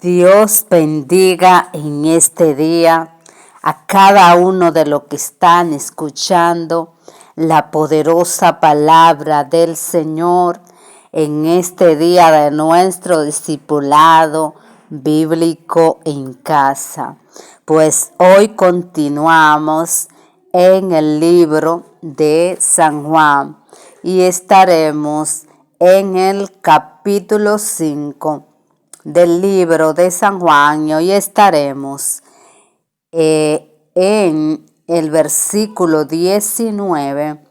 Dios bendiga en este día a cada uno de los que están escuchando la poderosa palabra del Señor en este día de nuestro discipulado bíblico en casa. Pues hoy continuamos en el libro de San Juan y estaremos en el capítulo 5 del libro de San Juan y hoy estaremos en el versículo 19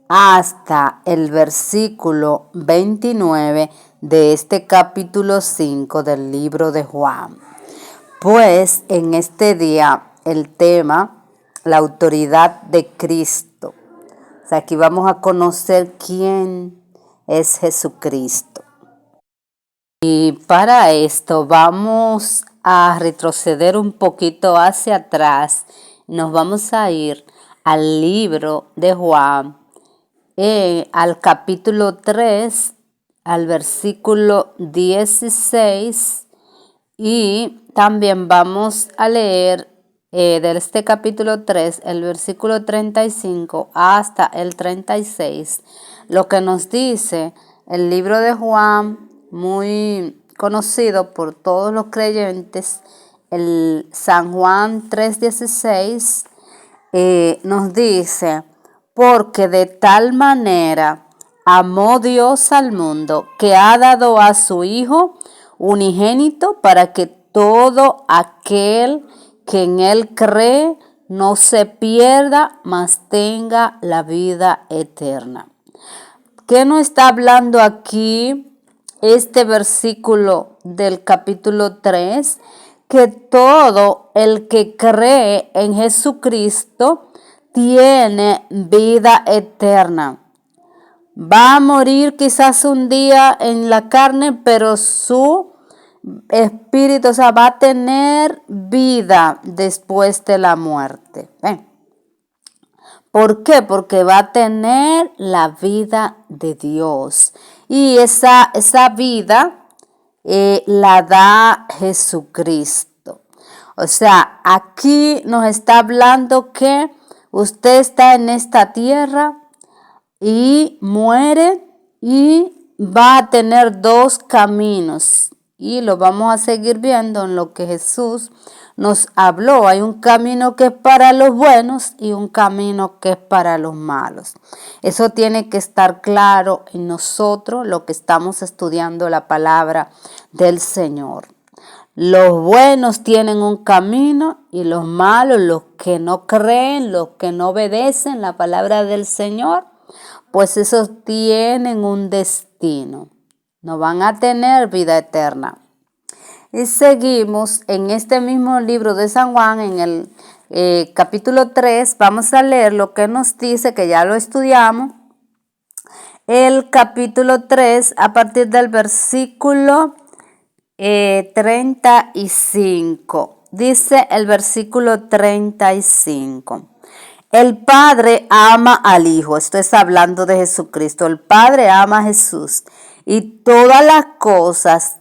hasta el versículo 29 de este capítulo 5 del libro de Juan. Pues en este día el tema, la autoridad de Cristo. O sea, aquí vamos a conocer quién es Jesucristo. Y para esto vamos a retroceder un poquito hacia atrás. Nos vamos a ir al libro de Juan, al capítulo 3, al versículo 16. Y también vamos a leer de este capítulo 3, el versículo 35 hasta el 36, lo que nos dice el libro de Juan, muy conocido por todos los creyentes, el San Juan 3:16, nos dice: porque de tal manera amó Dios al mundo que ha dado a su Hijo unigénito para que todo aquel que en él cree no se pierda, mas tenga la vida eterna. ¿Qué nos está hablando aquí este versículo del capítulo 3? Que todo el que cree en Jesucristo tiene vida eterna. Va a morir quizás un día en la carne, pero su espíritu, o sea, va a tener vida después de la muerte. ¿Por qué? Porque va a tener la vida de Dios. Y esa vida la da Jesucristo. O sea, aquí nos está hablando que usted está en esta tierra y muere y va a tener dos caminos. Y lo vamos a seguir viendo en lo que Jesús nos habló. Hay un camino que es para los buenos y un camino que es para los malos. Eso tiene que estar claro en nosotros, lo que estamos estudiando la palabra del Señor. Los buenos tienen un camino y los malos, los que no creen, los que no obedecen la palabra del Señor, pues esos tienen un destino. No van a tener vida eterna. Y seguimos en este mismo libro de San Juan, en el capítulo 3, vamos a leer lo que nos dice, que ya lo estudiamos. El capítulo 3, a partir del versículo 35. Dice el versículo 35. El Padre ama al Hijo. Esto es hablando de Jesucristo. El Padre ama a Jesús y todas las cosas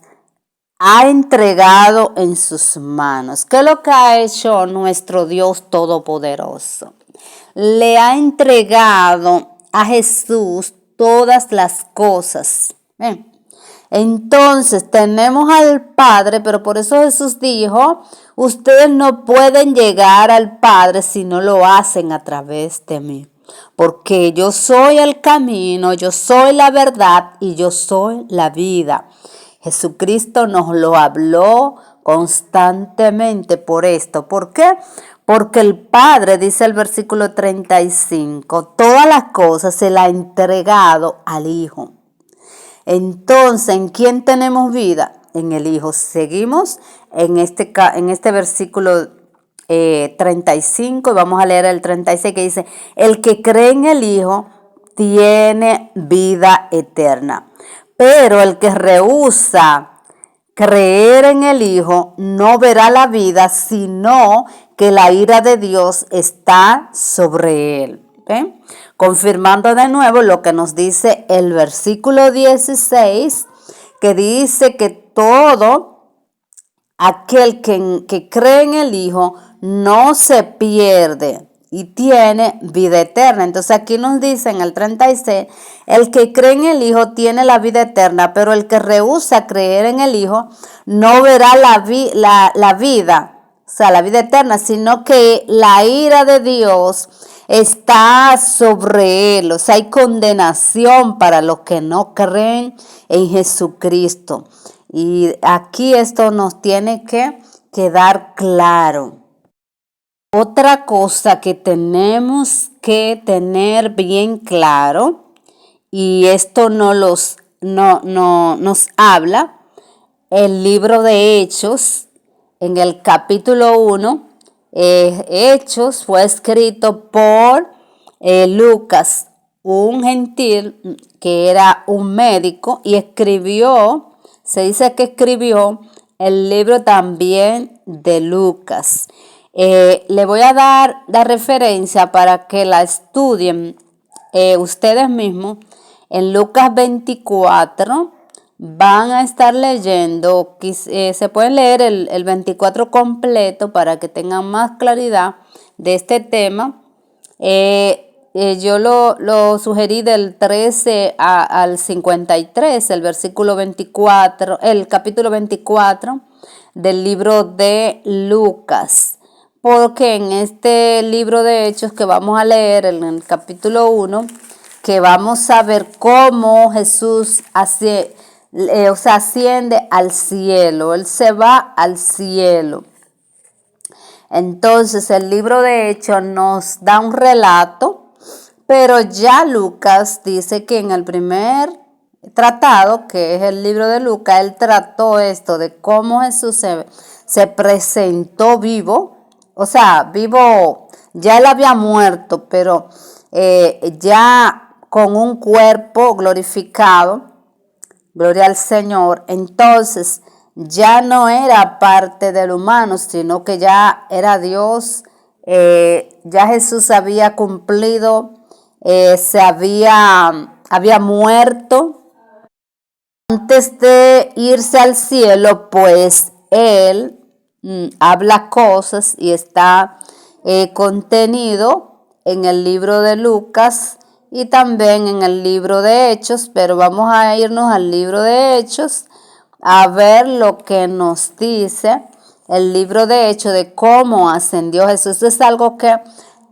ha entregado en sus manos. ¿Qué es lo que ha hecho nuestro Dios Todopoderoso? Le ha entregado a Jesús todas las cosas. Entonces tenemos al Padre, pero por eso Jesús dijo: ustedes no pueden llegar al Padre si no lo hacen a través de mí. Porque yo soy el camino, yo soy la verdad y yo soy la vida. Jesucristo nos lo habló constantemente por esto. ¿Por qué? Porque el Padre, dice el versículo 35, todas las cosas se las ha entregado al Hijo. Entonces, ¿en quién tenemos vida? En el Hijo. Seguimos en este versículo 35 y vamos a leer el 36, que dice: el que cree en el Hijo tiene vida eterna. Pero el que rehúsa creer en el Hijo no verá la vida, sino que la ira de Dios está sobre él. Confirmando de nuevo lo que nos dice el versículo 16, que dice que todo aquel que cree en el Hijo no se pierde y tiene vida eterna. Entonces aquí nos dice en el 36, el que cree en el Hijo tiene la vida eterna, pero el que rehúsa creer en el Hijo no verá la vida, o sea, la vida eterna, sino que la ira de Dios está sobre él. O sea, hay condenación para los que no creen en Jesucristo. Y aquí esto nos tiene que quedar claro. Otra cosa que tenemos que tener bien claro, y esto nos habla el libro de Hechos, en el capítulo 1, Hechos fue escrito por Lucas, un gentil que era un médico, y se dice que escribió el libro también de Lucas. Le voy a dar la referencia para que la estudien ustedes mismos. En Lucas 24 van a estar leyendo, se pueden leer el 24 completo para que tengan más claridad de este tema. Yo lo sugerí del 13 al 53, el versículo 24, el capítulo 24 del libro de Lucas. Porque en este libro de Hechos que vamos a leer, en el capítulo 1, que vamos a ver cómo Jesús asciende al cielo, Él se va al cielo. Entonces el libro de Hechos nos da un relato, pero ya Lucas dice que en el primer tratado, que es el libro de Lucas, él trató esto de cómo Jesús se presentó vivo, o sea, vivo, ya él había muerto, pero ya con un cuerpo glorificado, gloria al Señor. Entonces ya no era parte del humano, sino que ya era Dios. Ya Jesús había cumplido, había muerto. Antes de irse al cielo, pues él habla cosas y está contenido en el libro de Lucas y también en el libro de Hechos, pero vamos a irnos al libro de Hechos a ver lo que nos dice el libro de Hechos de cómo ascendió Jesús. Esto es algo que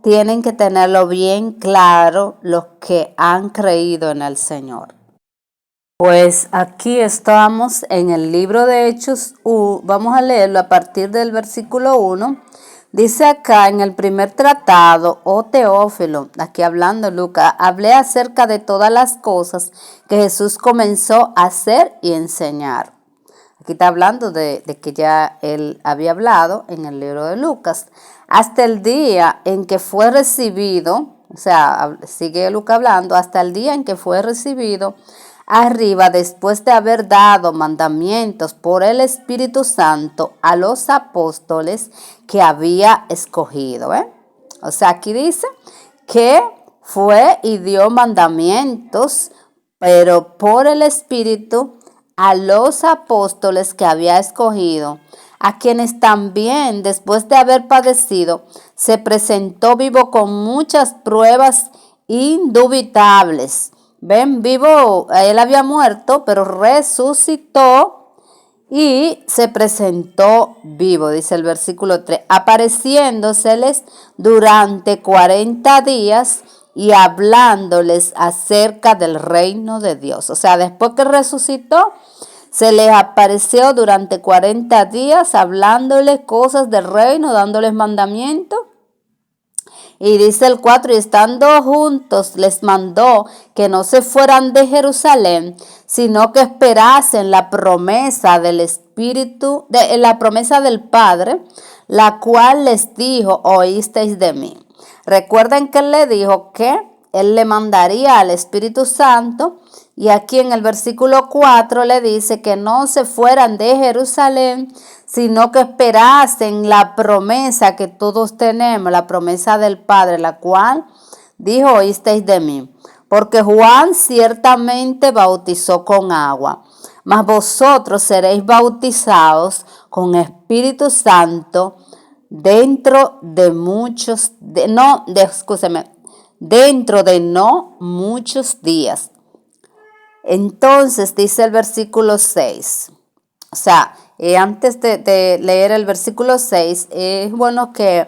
tienen que tenerlo bien claro los que han creído en el Señor. Pues aquí estamos en el libro de Hechos, vamos a leerlo a partir del versículo 1. Dice acá en el primer tratado, oh Teófilo, aquí hablando Lucas, hablé acerca de todas las cosas que Jesús comenzó a hacer y enseñar. Aquí está hablando de que ya él había hablado en el libro de Lucas. Hasta el día en que fue recibido, o sea, sigue Lucas hablando, hasta el día en que fue recibido arriba después de haber dado mandamientos por el Espíritu Santo a los apóstoles que había escogido. O sea, aquí dice que fue y dio mandamientos, pero por el Espíritu a los apóstoles que había escogido, a quienes también después de haber padecido se presentó vivo con muchas pruebas indubitables. Ven, vivo, él había muerto, pero resucitó y se presentó vivo, dice el versículo 3, apareciéndoseles durante 40 días y hablándoles acerca del reino de Dios. O sea, después que resucitó, se les apareció durante 40 días hablándoles cosas del reino, dándoles mandamientos. Y dice el 4, y estando juntos les mandó que no se fueran de Jerusalén, sino que esperasen la promesa del Espíritu, la promesa del Padre, la cual les dijo, oísteis de mí. Recuerden que él le dijo que él le mandaría al Espíritu Santo, y aquí en el versículo 4 le dice que no se fueran de Jerusalén, sino que esperasen la promesa que todos tenemos, la promesa del Padre, la cual dijo, oísteis de mí. Porque Juan ciertamente bautizó con agua, mas vosotros seréis bautizados con Espíritu Santo dentro de no muchos días. Entonces dice el versículo 6. O sea, antes de leer el versículo 6, es bueno que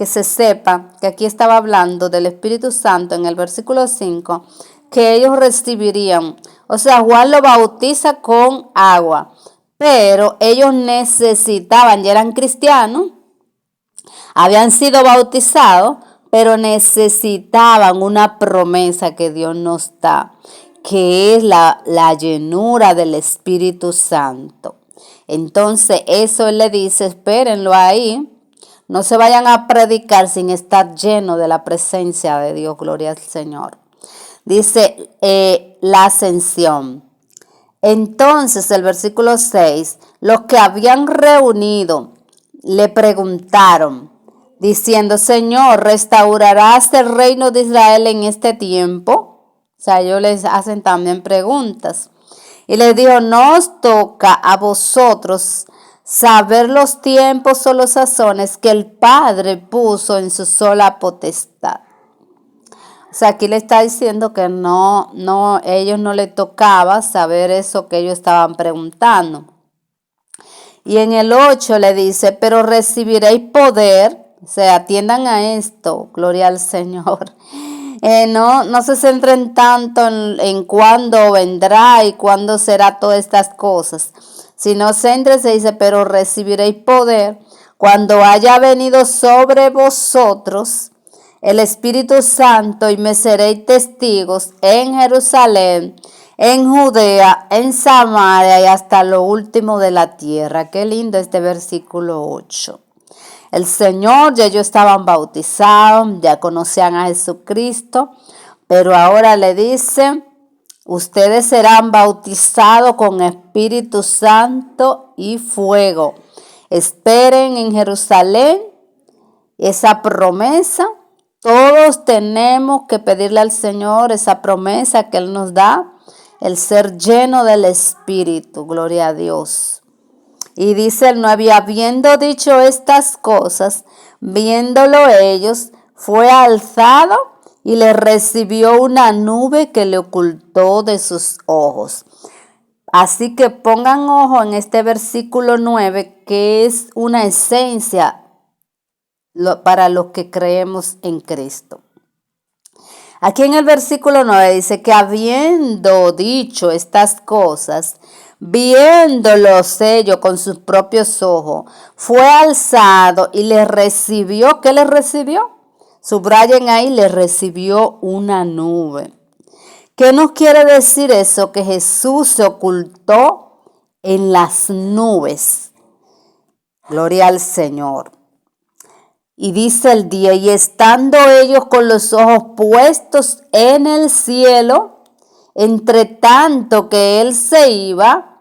se sepa que aquí estaba hablando del Espíritu Santo en el versículo 5, que ellos recibirían. O sea, Juan lo bautiza con agua, pero ellos necesitaban, ya eran cristianos, habían sido bautizados, pero necesitaban una promesa que Dios nos da, que es la llenura del Espíritu Santo. Entonces eso él le dice, espérenlo ahí, no se vayan a predicar sin estar lleno de la presencia de Dios, gloria al Señor. Dice la ascensión. Entonces el versículo 6, los que habían reunido le preguntaron, diciendo, Señor, ¿restaurarás el reino de Israel en este tiempo? O sea, ellos les hacen también preguntas. Y les dijo, no os toca a vosotros saber los tiempos o los sazones que el Padre puso en su sola potestad. O sea, aquí le está diciendo que ellos no les tocaba saber eso que ellos estaban preguntando. Y en el 8 le dice, pero recibiréis poder. O sea, atiendan a esto, gloria al Señor. No se centren tanto en cuándo vendrá y cuándo será todas estas cosas, sino céntrense, dice, pero recibiréis poder cuando haya venido sobre vosotros el Espíritu Santo y me seréis testigos en Jerusalén, en Judea, en Samaria y hasta lo último de la tierra. Qué lindo este versículo 8. El Señor, ya ellos estaban bautizados, ya conocían a Jesucristo, pero ahora le dice, ustedes serán bautizados con Espíritu Santo y fuego. Esperen en Jerusalén esa promesa. Todos tenemos que pedirle al Señor esa promesa que Él nos da, el ser lleno del Espíritu, gloria a Dios. Y dice el 9, habiendo dicho estas cosas, viéndolo ellos, fue alzado y le recibió una nube que le ocultó de sus ojos. Así que pongan ojo en este versículo 9, que es una esencia para los que creemos en Cristo. Aquí en el versículo 9 dice que habiendo dicho estas cosas, viéndolos ellos con sus propios ojos, fue alzado y le recibió. ¿Qué le recibió? Subrayen ahí, le recibió una nube. ¿Qué nos quiere decir eso? Que Jesús se ocultó en las nubes. Gloria al Señor. Y dice el 10, y estando ellos con los ojos puestos en el cielo, entre tanto que él se iba,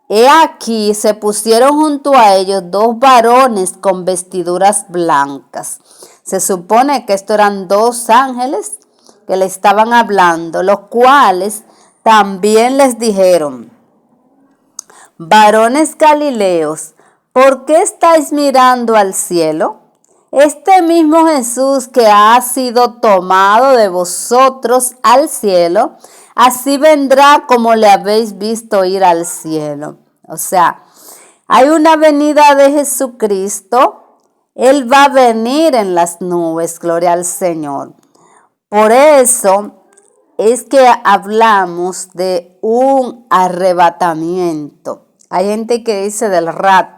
he aquí se pusieron junto a ellos dos varones con vestiduras blancas. Se supone que estos eran dos ángeles que le estaban hablando, los cuales también les dijeron, varones galileos, ¿por qué estáis mirando al cielo? Este mismo Jesús que ha sido tomado de vosotros al cielo, así vendrá como le habéis visto ir al cielo. O sea, hay una venida de Jesucristo. Él va a venir en las nubes, gloria al Señor. Por eso es que hablamos de un arrebatamiento. Hay gente que dice del rapto.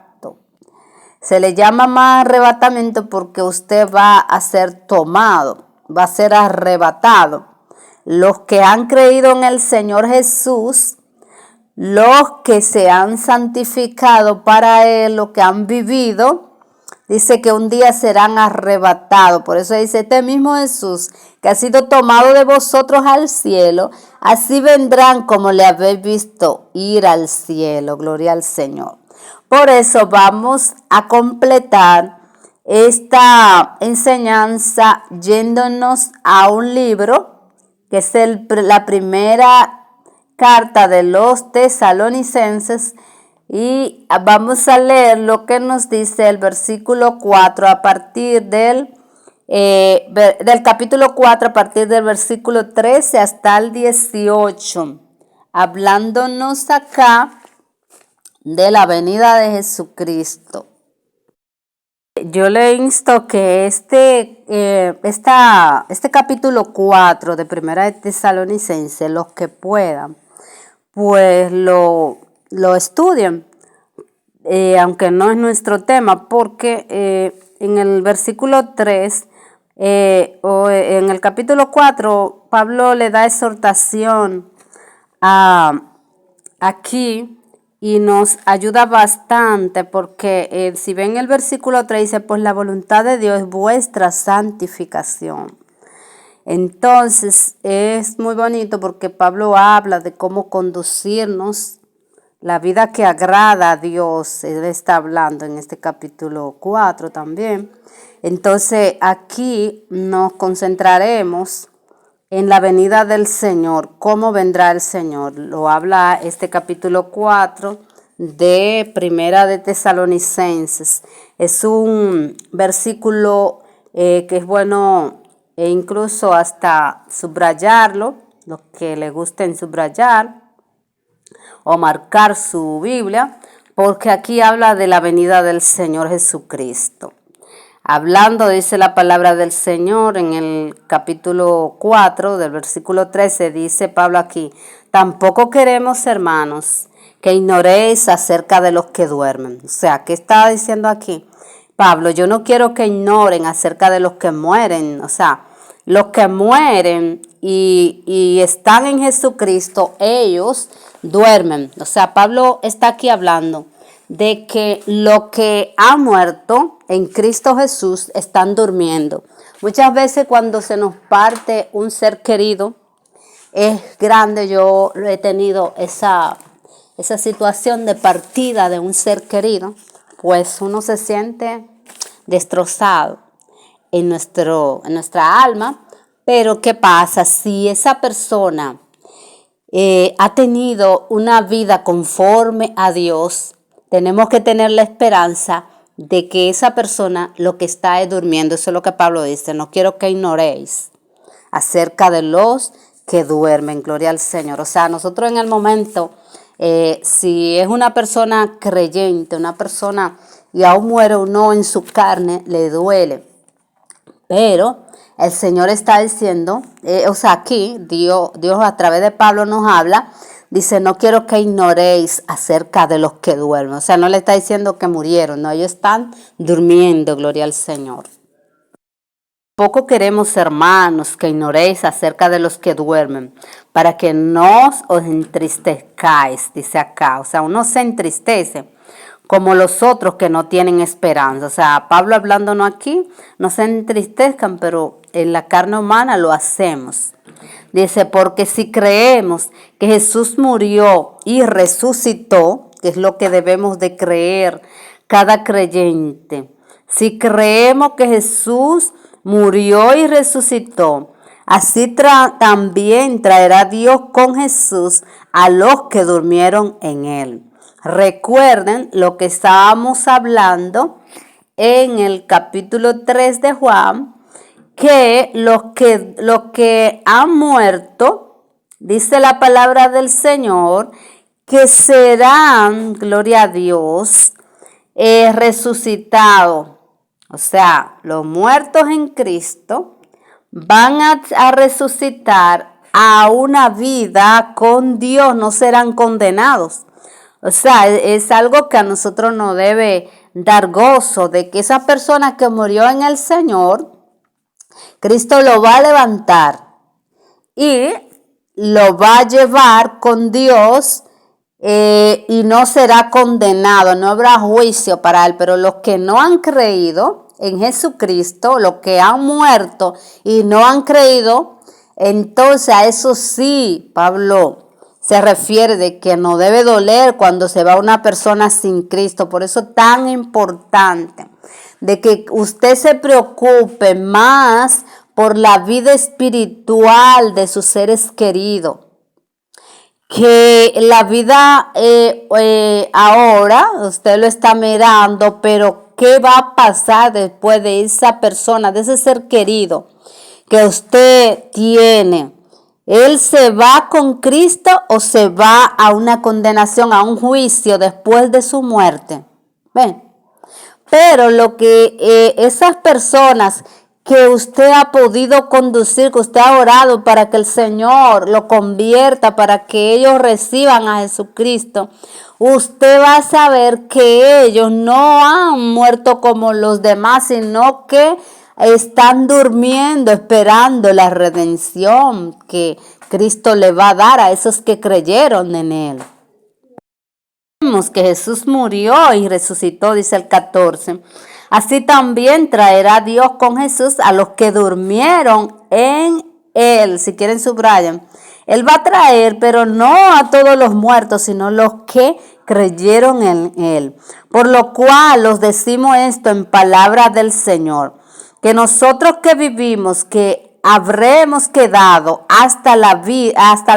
Se le llama más arrebatamiento porque usted va a ser tomado, va a ser arrebatado. Los que han creído en el Señor Jesús, los que se han santificado para Él, los que han vivido, dice que un día serán arrebatados. Por eso dice este mismo Jesús que ha sido tomado de vosotros al cielo, así vendrán como le habéis visto ir al cielo. Gloria al Señor. Por eso vamos a completar esta enseñanza yéndonos a un libro que es la primera carta de los tesalonicenses y vamos a leer lo que nos dice el versículo 4 a partir del capítulo 4 a partir del versículo 13 hasta el 18, hablándonos acá de la venida de Jesucristo. Yo le insto que este capítulo 4 de Primera de Tesalonicenses, los que puedan, pues lo estudien, aunque no es nuestro tema, porque en el versículo 3 o en el capítulo 4, Pablo le da exhortación aquí y nos ayuda bastante porque si ven el versículo 3 dice, pues la voluntad de Dios es vuestra santificación. Entonces es muy bonito porque Pablo habla de cómo conducirnos la vida que agrada a Dios. Él está hablando en este capítulo 4 también. Entonces aquí nos concentraremos en la venida del Señor, cómo vendrá el Señor. Lo habla este capítulo 4 de Primera de Tesalonicenses. Es un versículo que es bueno incluso hasta subrayarlo, los que le gusten subrayar o marcar su Biblia, porque aquí habla de la venida del Señor Jesucristo. Hablando, dice la palabra del Señor en el capítulo 4 del versículo 13, dice Pablo aquí, tampoco queremos, hermanos, que ignoréis acerca de los que duermen. O sea, ¿qué está diciendo aquí Pablo? Yo no quiero que ignoren acerca de los que mueren. O sea, los que mueren y están en Jesucristo, ellos duermen. O sea, Pablo está aquí hablando de que los que han muerto en Cristo Jesús están durmiendo. Muchas veces cuando se nos parte un ser querido, es grande, yo he tenido esa situación de partida de un ser querido, pues uno se siente destrozado en nuestra alma. Pero ¿qué pasa? Si esa persona ha tenido una vida conforme a Dios, tenemos que tener la esperanza de que esa persona lo que está es durmiendo. Eso es lo que Pablo dice. No quiero que ignoréis acerca de los que duermen. Gloria al Señor. O sea, nosotros en el momento, si es una persona creyente, una persona y aún muere o no en su carne, le duele. Pero el Señor está diciendo, o sea, aquí Dios a través de Pablo nos habla. Dice, no quiero que ignoréis acerca de los que duermen. O sea, no le está diciendo que murieron, no, ellos están durmiendo, gloria al Señor. Poco queremos, hermanos, que ignoréis acerca de los que duermen, para que no os entristezcáis, dice acá. O sea, uno se entristece como los otros que no tienen esperanza. O sea, Pablo hablándonos aquí, no se entristezcan, pero en la carne humana lo hacemos. Dice, porque si creemos que Jesús murió y resucitó, que es lo que debemos de creer cada creyente, si creemos que Jesús murió y resucitó, así también traerá Dios con Jesús a los que durmieron en él. Recuerden lo que estábamos hablando en el capítulo 3 de Juan, que los que han muerto, dice la palabra del Señor, que serán, gloria a Dios, resucitados. O sea, los muertos en Cristo van a resucitar a una vida con Dios, no serán condenados. O sea, es algo que a nosotros nos debe dar gozo, de que esa persona que murió en el Señor, Cristo lo va a levantar y lo va a llevar con Dios y no será condenado, no habrá juicio para él. Pero los que no han creído en Jesucristo, los que han muerto y no han creído, entonces a eso sí, Pablo se refiere de que no debe doler cuando se va una persona sin Cristo. Por eso es tan importante de que usted se preocupe más por la vida espiritual de sus seres queridos, que la vida ahora usted lo está mirando, pero ¿qué va a pasar después de esa persona, de ese ser querido que usted tiene? ¿Él se va con Cristo o se va a una condenación, a un juicio después de su muerte? ¿Ven? Pero lo que esas personas que usted ha podido conducir, que usted ha orado para que el Señor lo convierta, para que ellos reciban a Jesucristo, usted va a saber que ellos no han muerto como los demás, sino que están durmiendo, esperando la redención que Cristo le va a dar a esos que creyeron en Él. Vemos que Jesús murió y resucitó, dice el 14. Así también traerá Dios con Jesús a los que durmieron en Él. Si quieren subrayan. Él va a traer, pero no a todos los muertos, sino los que creyeron en Él. Por lo cual os decimos esto en palabra del Señor, que nosotros que vivimos, que habremos quedado hasta la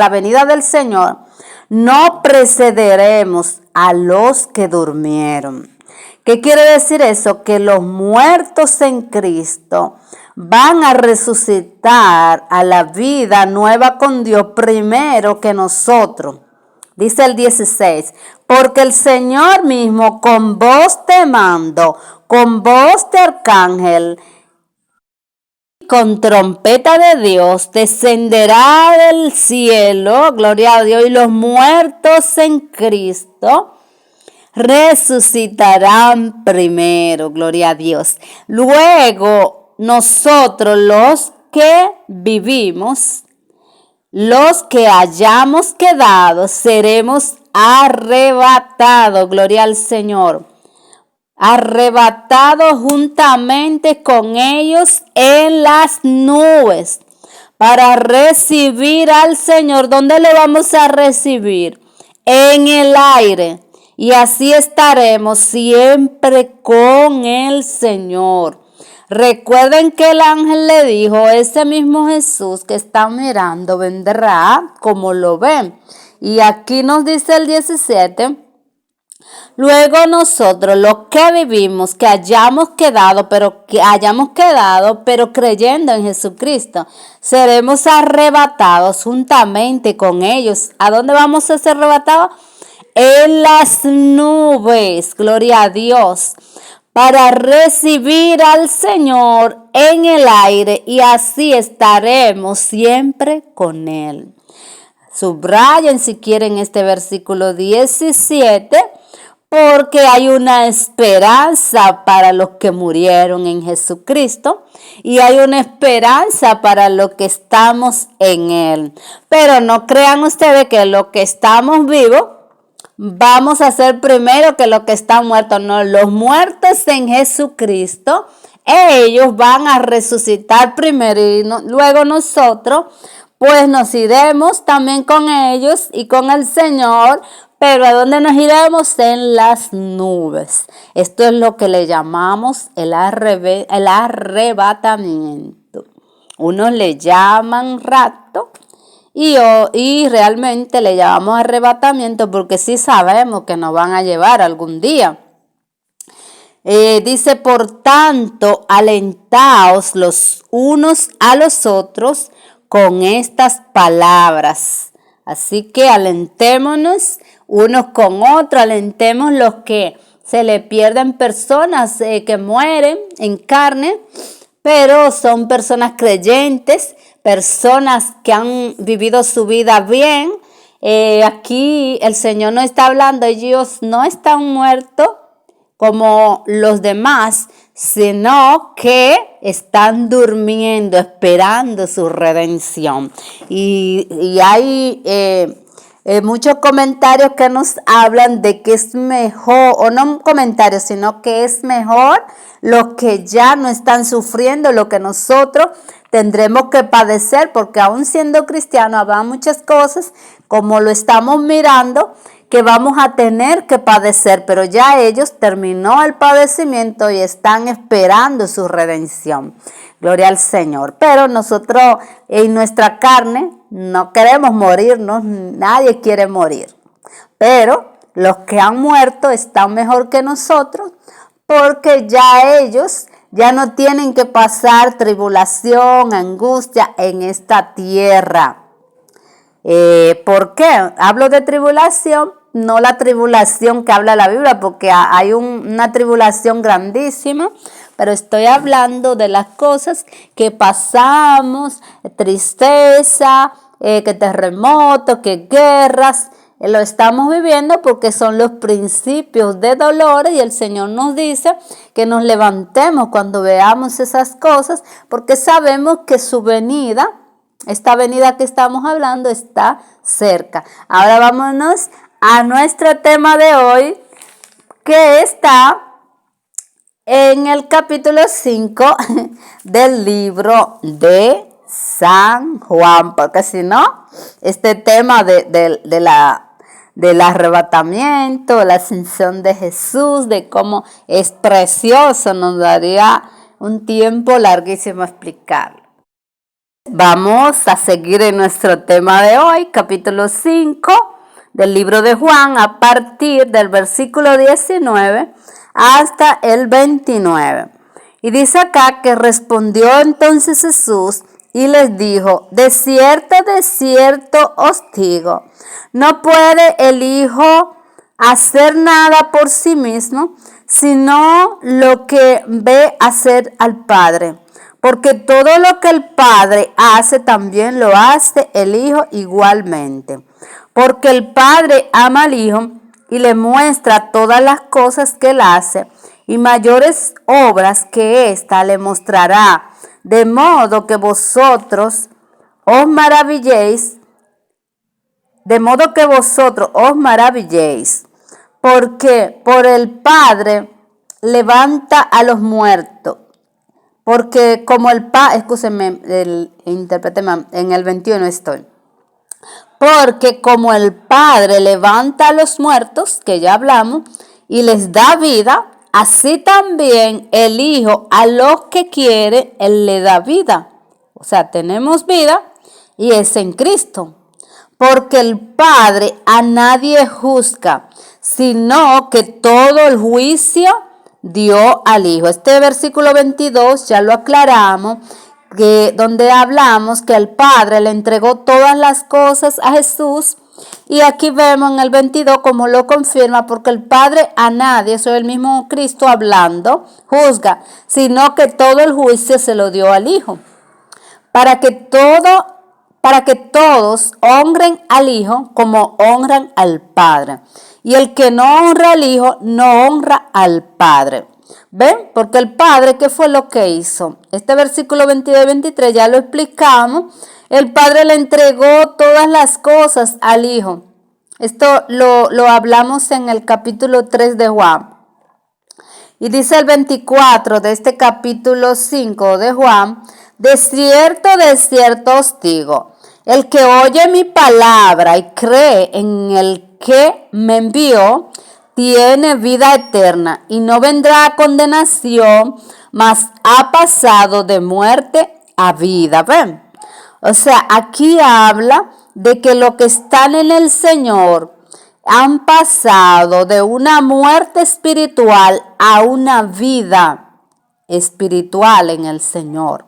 venida del Señor, no precederemos a los que durmieron. ¿Qué quiere decir eso? Que los muertos en Cristo van a resucitar a la vida nueva con Dios primero que nosotros. Dice el 16, porque el Señor mismo con voz de mando, con voz de arcángel, con trompeta de Dios, descenderá del cielo, gloria a Dios, y los muertos en Cristo resucitarán primero, gloria a Dios. Luego, nosotros los que vivimos, los que hayamos quedado, seremos arrebatados, gloria al Señor. Arrebatados juntamente con ellos en las nubes para recibir al Señor. ¿Dónde le vamos a recibir? En el aire. Y así estaremos siempre con el Señor. Recuerden que el ángel le dijo, ese mismo Jesús que están mirando vendrá como lo ven. Y aquí nos dice el 17, luego nosotros los que vivimos, que hayamos quedado, pero creyendo en Jesucristo, seremos arrebatados juntamente con ellos. ¿A dónde vamos a ser arrebatados? En las nubes, gloria a Dios, para recibir al Señor en el aire y así estaremos siempre con Él. Subrayen si quieren este versículo 17, porque hay una esperanza para los que murieron en Jesucristo y hay una esperanza para los que estamos en Él. Pero no crean ustedes que los que estamos vivos vamos a ser primero que los que están muertos. No, los muertos en Jesucristo, ellos van a resucitar primero y luego nosotros pues nos iremos también con ellos y con el Señor. Pero ¿a dónde nos iremos? En las nubes. Esto es lo que le llamamos el arrebatamiento. Unos le llaman rapto y realmente le llamamos arrebatamiento porque sí sabemos que nos van a llevar algún día. Dice, por tanto, alentaos los unos a los otros con estas palabras. Así que alentémonos unos con otros, alentemos los que se le pierden personas que mueren en carne, pero son personas creyentes, personas que han vivido su vida bien. Aquí el Señor no está hablando, ellos no están muertos como los demás, sino que están durmiendo, esperando su redención. Y hay muchos comentarios que nos hablan de que es mejor, o no comentarios, sino que es mejor los que ya no están sufriendo lo que nosotros tendremos que padecer, porque aún siendo cristianos habrá muchas cosas, como lo estamos mirando, que vamos a tener que padecer, pero ya ellos terminó el padecimiento y están esperando su redención. Gloria al Señor. Pero nosotros en nuestra carne no queremos morirnos, nadie quiere morir. Pero los que han muerto están mejor que nosotros porque ya ellos ya no tienen que pasar tribulación, angustia en esta tierra. ¿Por qué? Hablo de tribulación, no la tribulación que habla la Biblia, porque hay una tribulación grandísima, pero estoy hablando de las cosas que pasamos, tristeza, que terremotos, que guerras. Lo estamos viviendo porque son los principios de dolores y el Señor nos dice que nos levantemos cuando veamos esas cosas porque sabemos que su venida, esta venida que estamos hablando, está cerca. Ahora vámonos a nuestro tema de hoy, que está en el capítulo 5 del libro de San Juan, porque si no, este tema del arrebatamiento, la ascensión de Jesús, de cómo es precioso, nos daría un tiempo larguísimo explicarlo. Vamos a seguir en nuestro tema de hoy, capítulo 5 del libro de Juan, a partir del versículo 19 hasta el 29. Y dice acá que respondió entonces Jesús y les dijo: de cierto os digo, no puede el Hijo hacer nada por sí mismo, sino lo que ve hacer al Padre. Porque todo lo que el Padre hace, también lo hace el Hijo igualmente. Porque el Padre ama al Hijo y le muestra todas las cosas que él hace, y mayores obras que ésta le mostrará, de modo que vosotros os maravilléis, porque por el Padre levanta a los muertos. Porque como el Padre, interpréteme, en el 21 estoy. Porque como el Padre levanta a los muertos, que ya hablamos, y les da vida, así también el Hijo a los que quiere, Él le da vida. O sea, tenemos vida y es en Cristo. Porque el Padre a nadie juzga, sino que todo el juicio dio al Hijo. Este versículo 22 ya lo aclaramos, donde hablamos que el Padre le entregó todas las cosas a Jesús, y aquí vemos en el 22 como lo confirma, porque el Padre a nadie, eso es el mismo Cristo hablando, juzga, sino que todo el juicio se lo dio al Hijo, para que todos honren al Hijo como honran al Padre. Y el que no honra al Hijo, no honra al Padre. ¿Ven? Porque el Padre, ¿qué fue lo que hizo? Este versículo 22 y 23 ya lo explicamos. El Padre le entregó todas las cosas al Hijo. Esto lo hablamos en el capítulo 3 de Juan. Y dice el 24 de este capítulo 5 de Juan: de cierto os digo, el que oye mi palabra y cree en el que me envió, tiene vida eterna y no vendrá a condenación, mas ha pasado de muerte a vida. ¿Ven? O sea, aquí habla de que los que están en el Señor han pasado de una muerte espiritual a una vida espiritual en el Señor.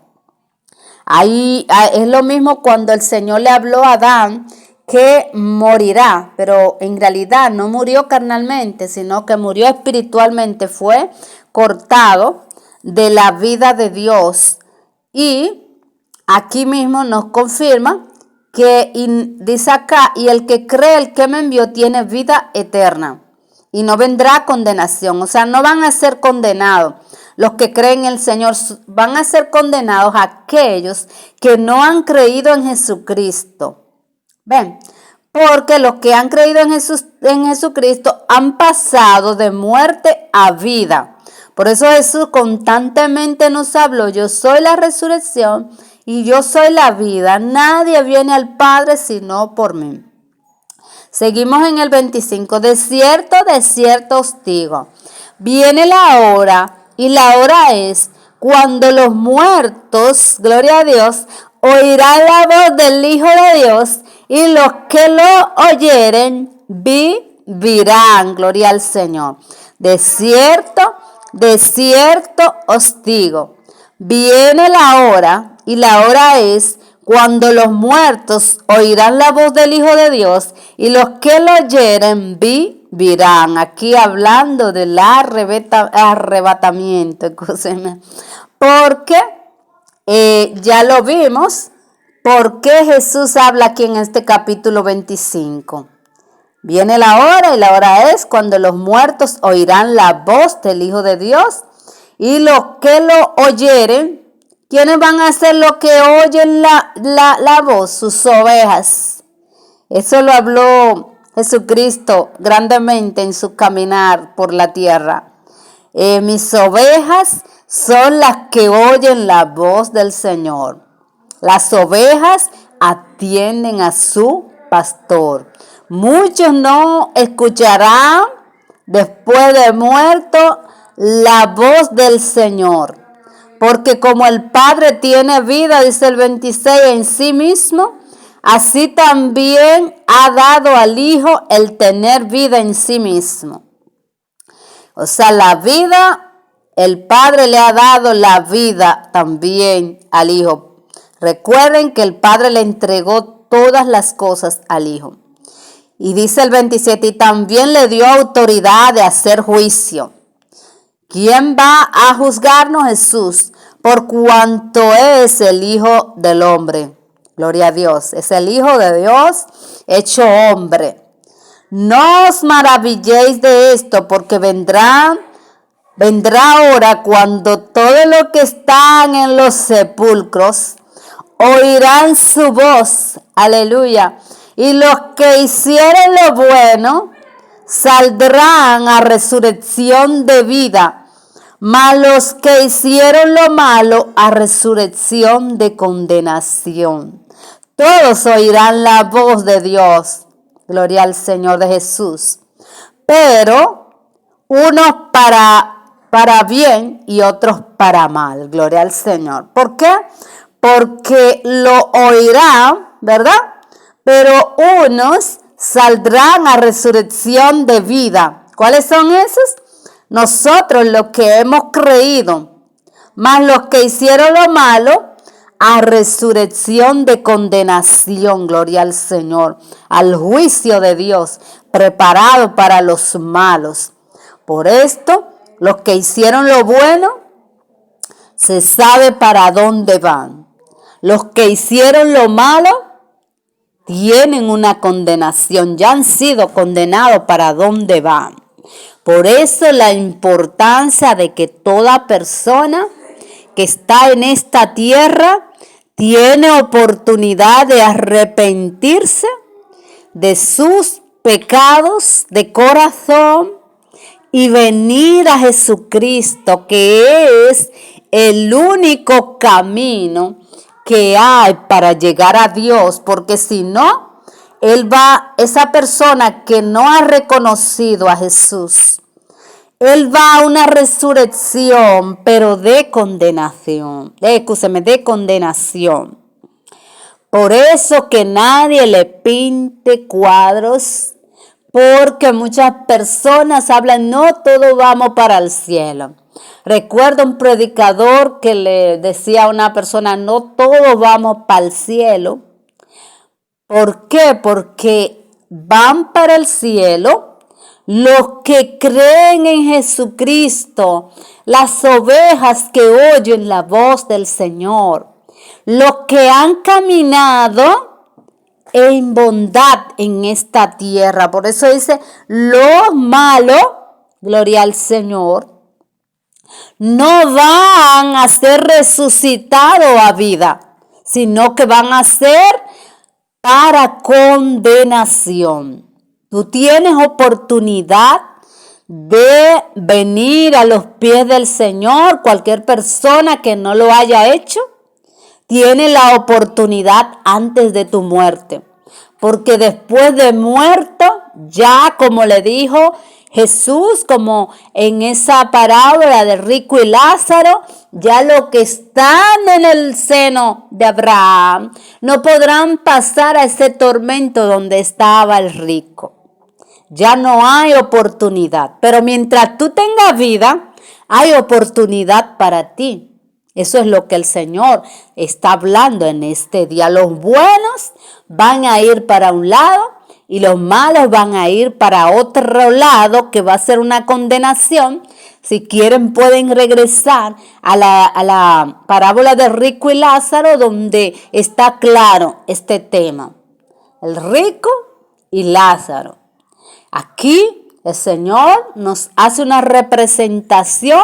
Ahí es lo mismo cuando el Señor le habló a Adán que morirá, pero en realidad no murió carnalmente, sino que murió espiritualmente, fue cortado de la vida de Dios. Y aquí mismo nos confirma que dice acá: y el que cree, el que me envió, tiene vida eterna y no vendrá condenación. O sea, no van a ser condenados. Los que creen en el Señor van a ser condenados aquellos que no han creído en Jesucristo. ¿Ven? Porque los que han creído en Jesucristo han pasado de muerte a vida. Por eso Jesús constantemente nos habló: yo soy la resurrección y yo soy la vida. Nadie viene al Padre sino por mí. Seguimos en el 25. De cierto os digo, viene la hora, y la hora es cuando los muertos, gloria a Dios, oirán la voz del Hijo de Dios, y los que lo oyeren vivirán. Gloria al Señor. De cierto os digo, viene la hora, y la hora es cuando los muertos oirán la voz del Hijo de Dios, y los que lo oyeren vivirán. Aquí hablando del arrebatamiento, porque ya lo vimos. ¿Por qué Jesús habla aquí en este capítulo 25? Viene la hora, y la hora es cuando los muertos oirán la voz del Hijo de Dios, y los que lo oyeren. ¿Quiénes van a ser los que oyen la voz? Sus ovejas. Eso lo habló Jesucristo grandemente en su caminar por la tierra. Mis ovejas son las que oyen la voz del Señor. Las ovejas atienden a su pastor. Muchos no escucharán después de muerto la voz del Señor. Porque como el Padre tiene vida, dice el 26, en sí mismo, así también ha dado al Hijo el tener vida en sí mismo. O sea, la vida, el Padre le ha dado la vida también al Hijo. Recuerden que el Padre le entregó todas las cosas al Hijo. Y dice el 27, y también le dio autoridad de hacer juicio. ¿Quién va a juzgarnos? Jesús, por cuanto es el Hijo del Hombre. Gloria a Dios, es el Hijo de Dios hecho hombre. No os maravilléis de esto, porque vendrá hora cuando todos los que están en los sepulcros oirán su voz, aleluya, y los que hicieron lo bueno saldrán a resurrección de vida, mas los que hicieron lo malo a resurrección de condenación. Todos oirán la voz de Dios, gloria al Señor de Jesús, pero unos para bien y otros para mal, gloria al Señor. ¿Por qué? Porque lo oirán, ¿verdad? Pero unos saldrán a resurrección de vida. ¿Cuáles son esos? Nosotros los que hemos creído, más los que hicieron lo malo, a resurrección de condenación, gloria al Señor, al juicio de Dios, preparado para los malos. Por esto, los que hicieron lo bueno, se sabe para dónde van. Los que hicieron lo malo tienen una condenación, ya han sido condenados para dónde van. Por eso la importancia de que toda persona que está en esta tierra tiene oportunidad de arrepentirse de sus pecados de corazón y venir a Jesucristo, que es el único camino que hay para llegar a Dios, porque si no, esa persona que no ha reconocido a Jesús, él va a una resurrección, pero de condenación. De condenación. Por eso que nadie le pinte cuadros, porque muchas personas hablan, no, todos vamos para el cielo. Recuerdo un predicador que le decía a una persona, no todos vamos para el cielo. ¿Por qué? Porque van para el cielo los que creen en Jesucristo, las ovejas que oyen la voz del Señor, los que han caminado en bondad en esta tierra. Por eso dice, los malos, gloria al Señor, no van a ser resucitados a vida, sino que van a ser para condenación. Tú tienes oportunidad de venir a los pies del Señor. Cualquier persona que no lo haya hecho, tiene la oportunidad antes de tu muerte. Porque después de muerto, ya como le dijo Jesús, como en esa parábola de rico y Lázaro, ya los que están en el seno de Abraham no podrán pasar a ese tormento donde estaba el rico. Ya no hay oportunidad, pero mientras tú tengas vida, hay oportunidad para ti. Eso es lo que el Señor está hablando en este día. Los buenos van a ir para un lado y los malos van a ir para otro lado, que va a ser una condenación. Si quieren pueden regresar a la parábola de rico y Lázaro, donde está claro este tema. El rico y Lázaro. Aquí el Señor nos hace una representación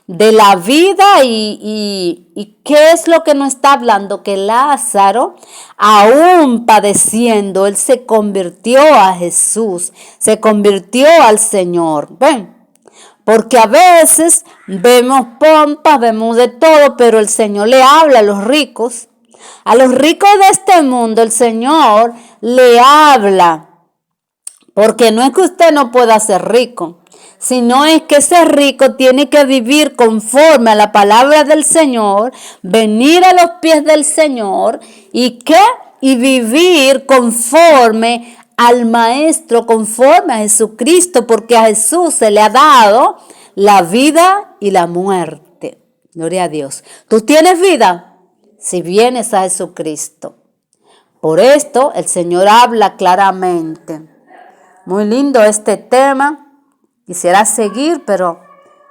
de la vida y ¿qué es lo que nos está hablando? Que Lázaro, aún padeciendo, él se convirtió a Jesús, se convirtió al Señor. ¿Ven? Porque a veces vemos pompas, vemos de todo, pero el Señor le habla a los ricos. A los ricos de este mundo el Señor le habla. Porque no es que usted no pueda ser rico, sino es que ese rico tiene que vivir conforme a la palabra del Señor, venir a los pies del Señor y vivir conforme al Maestro, conforme a Jesucristo, porque a Jesús se le ha dado la vida y la muerte. Gloria a Dios. ¿Tú tienes vida? Si vienes a Jesucristo. Por esto el Señor habla claramente. Muy lindo este tema. Quisiera seguir, pero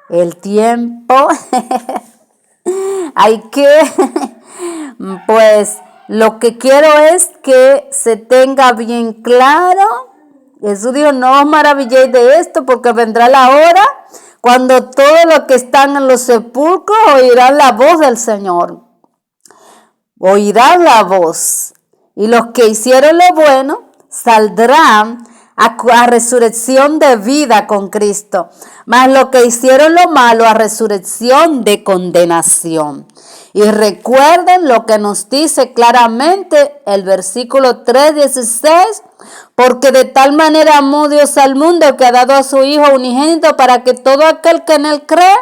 el tiempo hay que, pues lo que quiero es que se tenga bien claro. Jesús dijo, no os maravilléis de esto, porque vendrá la hora cuando todos los que están en los sepulcros oirán la voz del Señor. Oirán la voz. Y los que hicieron lo bueno saldrán a resurrección de vida con Cristo, mas los que hicieron lo malo a resurrección de condenación. Y recuerden lo que nos dice claramente el versículo 3:16, porque de tal manera amó Dios al mundo que ha dado a su Hijo unigénito para que todo aquel que en él cree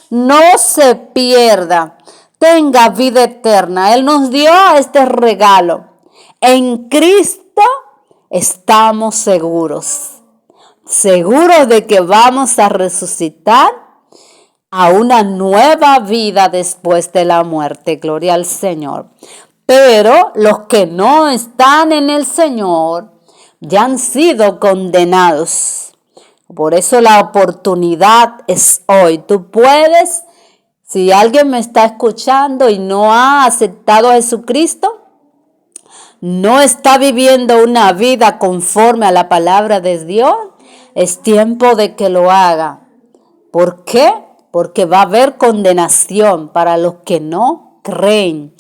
no se pierda, tenga vida eterna. Él nos dio este regalo. En Cristo estamos seguros de que vamos a resucitar a una nueva vida después de la muerte. Gloria al Señor. Pero los que no están en el Señor ya han sido condenados. Por eso la oportunidad es hoy. Tú puedes, si alguien me está escuchando y no ha aceptado a Jesucristo, no está viviendo una vida conforme a la palabra de Dios, es tiempo de que lo haga. ¿Por qué? Porque va a haber condenación para los que no creen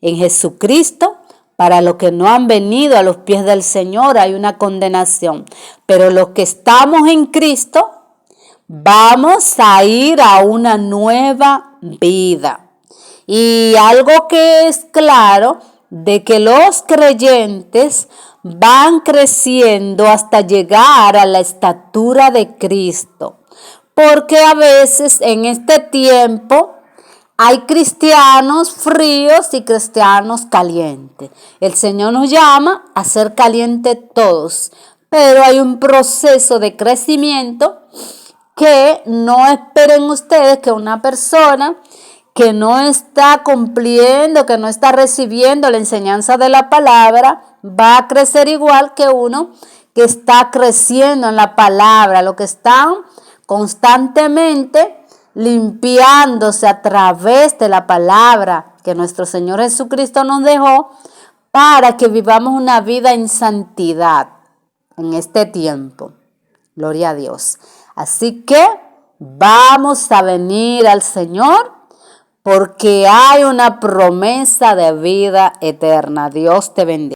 en Jesucristo. Para los que no han venido a los pies del Señor hay una condenación. Pero los que estamos en Cristo vamos a ir a una nueva vida. Y algo que es claro, de que los creyentes van creciendo hasta llegar a la estatura de Cristo. Porque a veces en este tiempo hay cristianos fríos y cristianos calientes. El Señor nos llama a ser calientes todos, pero hay un proceso de crecimiento que no esperen ustedes que una persona que no está cumpliendo, que no está recibiendo la enseñanza de la palabra, va a crecer igual que uno que está creciendo en la palabra, lo que están constantemente limpiándose a través de la palabra que nuestro Señor Jesucristo nos dejó para que vivamos una vida en santidad en este tiempo. Gloria a Dios. Así que vamos a venir al Señor, porque hay una promesa de vida eterna. Dios te bendiga.